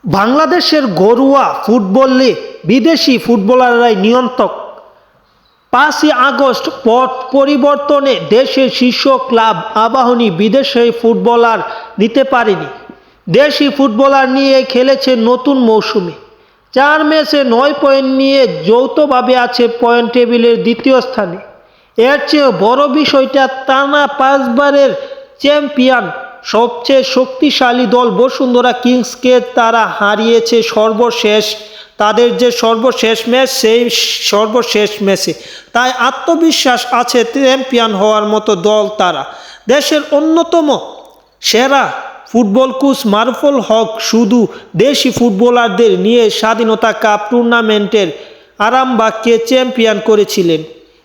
বাংলাদেশের ঘরোয়া ফুটবলে বিদেশি ফুটবলাররাই নিয়ন্ত্রক। 5ই আগস্ট পট পরিবর্তনে দেশের শীর্ষ ক্লাব আবাহনী বিদেশি ফুটবলার নিতে পারেনি। দেশি ফুটবলার নিয়ে খেলেছে নতুন মৌসুমে। 4 ম্যাচে 9 পয়েন্ট নিয়ে যৌথভাবে আছে পয়েন্ট টেবিলের দ্বিতীয় স্থানে। এর চেয়ে বড় বিষয়টা, টানা 5 বারের চ্যাম্পিয়ন সবচেয়ে শক্তিশালী দল বসুন্ধরা কিংসকে তারা হারিয়েছে তাদের যে সর্বশেষ ম্যাচ, সেই সর্বশেষ ম্যাচে। তাই আত্মবিশ্বাস আছে চ্যাম্পিয়ন হওয়ার মতো দল তারা। দেশের অন্যতম সেরা ফুটবল কোচ মারুফুল হক শুধু দেশি ফুটবলারদের নিয়ে স্বাধীনতা কাপ টুর্নামেন্টের আরামবাগকে চ্যাম্পিয়ন করেছিলেন।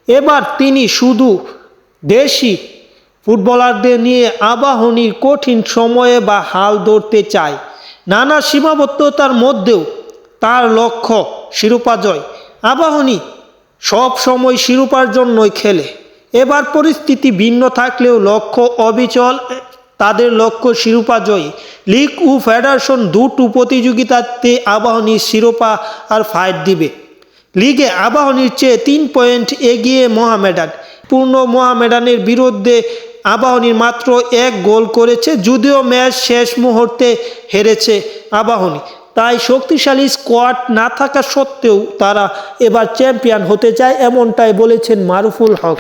এবার তিনি শুধু দেশি ফুটবলারদের নিয়ে আবাহনীর কঠিন সময়ে হাল ধরতে চায়। নানা সীমাবদ্ধতার মধ্যেও তার লক্ষ্য শিরোপা জয়। আবাহনী সব সময় শিরোপার জন্যই খেলে। এবার পরিস্থিতি ভিন্ন থাকলেও লক্ষ্য অবিচল, তাদের লক্ষ্য শিরোপা জয়ী। লিগ ও ফেডারেশন দুটো প্রতিযোগিতাতে আবাহনী শিরোপা আর ফাইট দিবে। লিগে আবাহনীর চেয়ে 3 পয়েন্ট এগিয়ে মোহামেডান। পূর্ণ মোহামেডানের বিরুদ্ধে আবাহনীর মাত্র 1 গোল করেছে, যদিও ম্যাচ শেষ মুহূর্তে হেরেছে আবাহনী। তাই শক্তিশালী স্কোয়াড না থাকা সত্ত্বেও তারা এবার চ্যাম্পিয়ন হতে চায়, এমনটাই বলেছেন মারুফুল হক।